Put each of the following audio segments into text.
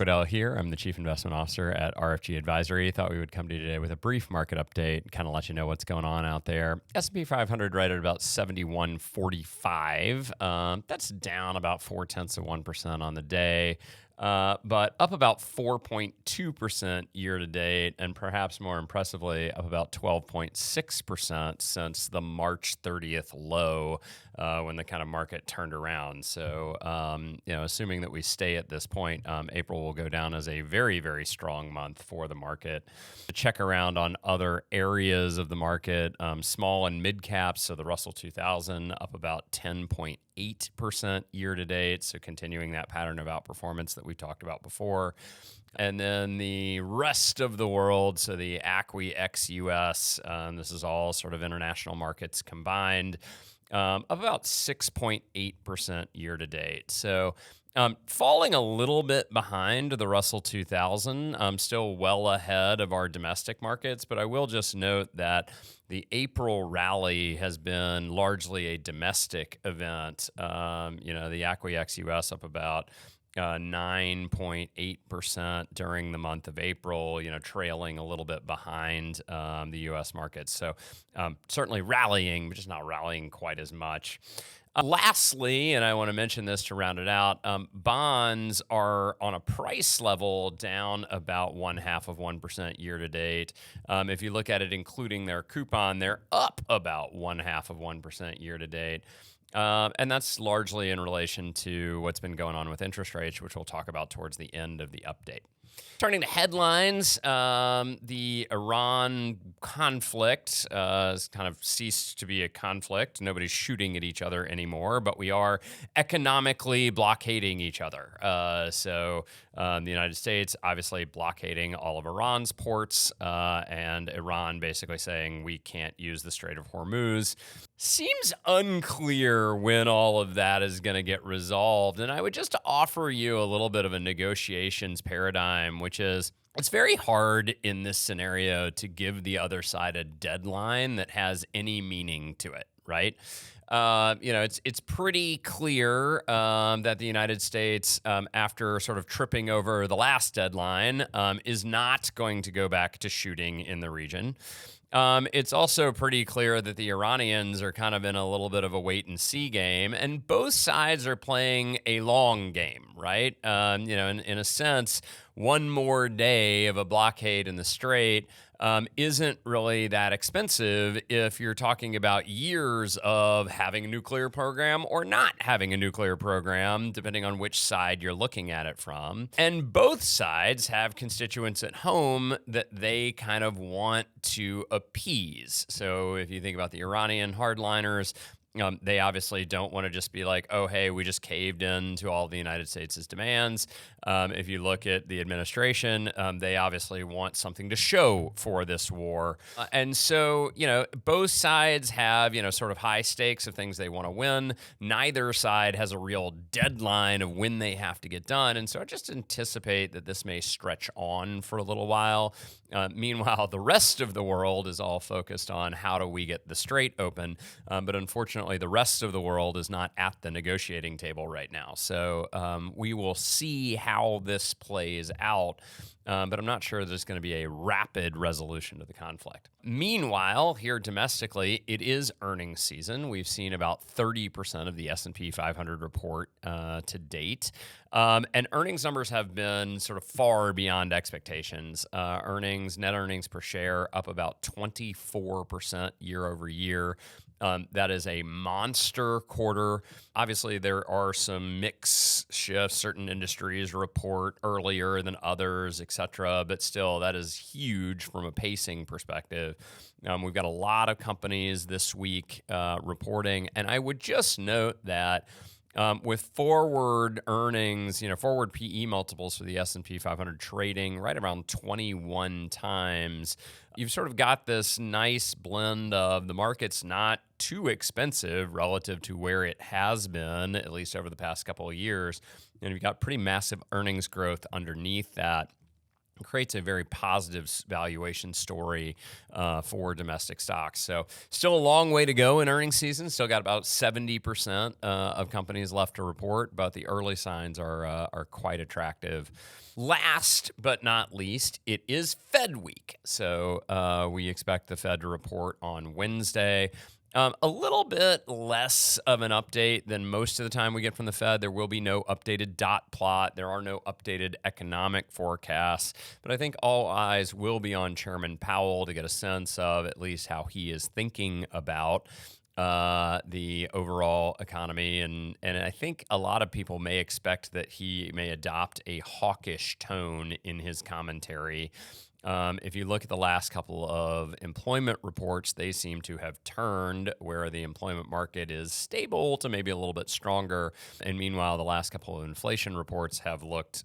Wedell here. I'm the Chief Investment Officer at RFG Advisory. Thought we would come to you today with a brief market update, kind of let you know what's going on out there. S&P 500 right at about 71.45. That's down about 0.4% on the day. But up about 4.2% year to date, and perhaps more impressively, up about 12.6% since the March 30th low when the kind of market turned around. So, assuming that we stay at this point, April will go down as a very, very strong month for the market. To check around on other areas of the market, small and mid caps, so the Russell 2000 up about 10.8% year to date, so continuing that pattern of outperformance that we talked about before. And then the rest of the world, so the ACWI ex-US, this is all sort of international markets combined, up about 6.8% year to date. So falling a little bit behind the Russell 2000, still well ahead of our domestic markets, but I will just note that the April rally has been largely a domestic event. The ACWI ex-US up about 9.8% during the month of April, trailing a little bit behind the U.S. markets. So certainly rallying, but just not rallying quite as much. Lastly, and I want to mention this to round it out, bonds are on a price level down about 0.5% year to date. If you look at it including their coupon, they're up about 0.5% year to date. And that's largely in relation to what's been going on with interest rates, which we'll talk about towards the end of the update. Turning to headlines, the Iran conflict has kind of ceased to be a conflict. Nobody's shooting at each other anymore, but we are economically blockading each other. So the United States obviously blockading all of Iran's ports, and Iran basically saying we can't use the Strait of Hormuz. Seems unclear when all of that is going to get resolved. And I would just offer you a little bit of a negotiations paradigm, which is it's very hard in this scenario to give the other side a deadline that has any meaning to it, right? It's pretty clear that the United States, after sort of tripping over the last deadline, is not going to go back to shooting in the region. It's also pretty clear that the Iranians are kind of in a little bit of a wait and see game, and both sides are playing a long game, right? In a sense, one more day of a blockade in the Strait isn't really that expensive if you're talking about years of having a nuclear program or not having a nuclear program, depending on which side you're looking at it from. And both sides have constituents at home that they kind of want to appease. So if you think about the Iranian hardliners, they obviously don't want to just be like, oh, hey, we just caved in to all of the United States' demands. If you look at the administration, they obviously want something to show for this war. And so, both sides have, sort of high stakes of things they want to win. Neither side has a real deadline of when they have to get done. And so I just anticipate that this may stretch on for a little while. Meanwhile, the rest of the world is all focused on how do we get the Strait open. But unfortunately, the rest of the world is not at the negotiating table right now. So we will see how this plays out. But I'm not sure there's going to be a rapid resolution to the conflict. Meanwhile, here domestically, it is earnings season. We've seen about 30% of the S&P 500 report to date. And earnings numbers have been sort of far beyond expectations. Net earnings per share up about 24% year over year. That is a monster quarter. Obviously, there are some mix shifts. Certain industries report earlier than others, et cetera. But still, that is huge from a pacing perspective. We've got a lot of companies this week reporting. And I would just note that with forward earnings, forward PE multiples for the S&P 500 trading right around 21 times, you've sort of got this nice blend of the market's not too expensive relative to where it has been, at least over the past couple of years. And you've got pretty massive earnings growth underneath that. creates a very positive valuation story for domestic stocks. So still a long way to go in earnings season. Still got about 70% of companies left to report, but the early signs are quite attractive. Last but not least, it is Fed week. So we expect the Fed to report on Wednesday. A little bit less of an update than most of the time we get from the Fed. There will be no updated dot plot. There are no updated economic forecasts. But I think all eyes will be on Chairman Powell to get a sense of at least how he is thinking about the overall economy. And I think a lot of people may expect that he may adopt a hawkish tone in his commentary. If you look at the last couple of employment reports, they seem to have turned where the employment market is stable to maybe a little bit stronger. And meanwhile, the last couple of inflation reports have looked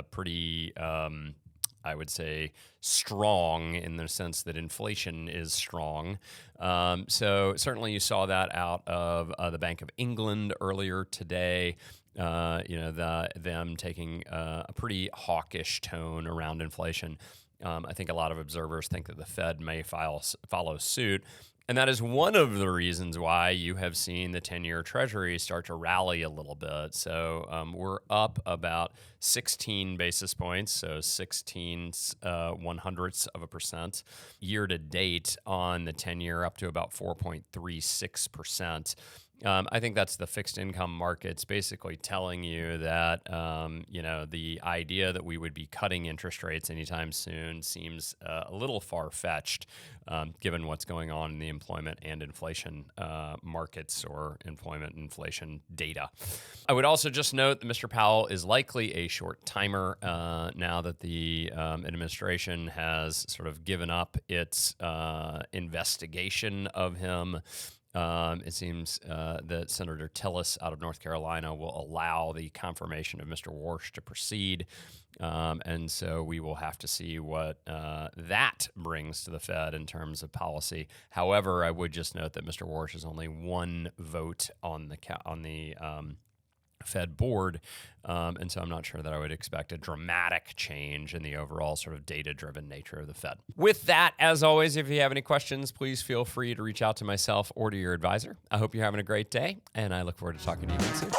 pretty, I would say, strong in the sense that inflation is strong. So certainly you saw that out of the Bank of England earlier today. Them taking a pretty hawkish tone around inflation. I think a lot of observers think that the Fed may follow suit. And that is one of the reasons why you have seen the 10-year Treasury start to rally a little bit. So we're up about 16 basis points, so 16 one-hundredths of a percent year to date on the 10-year, up to about 4.36%. I think that's the fixed income markets basically telling you that, the idea that we would be cutting interest rates anytime soon seems a little far-fetched, given what's going on in the employment and inflation markets or employment and inflation data. I would also just note that Mr. Powell is likely a short timer now that the administration has sort of given up its investigation of him. It seems that Senator Tillis out of North Carolina will allow the confirmation of Mr. Warsh to proceed. And so we will have to see what that brings to the Fed in terms of policy. However, I would just note that Mr. Warsh is only one vote on the Fed board, and so I'm not sure that I would expect a dramatic change in the overall sort of data-driven nature of the Fed. With that, as always, if you have any questions, please feel free to reach out to myself or to your advisor. I hope you're having a great day, and I look forward to talking to you again soon.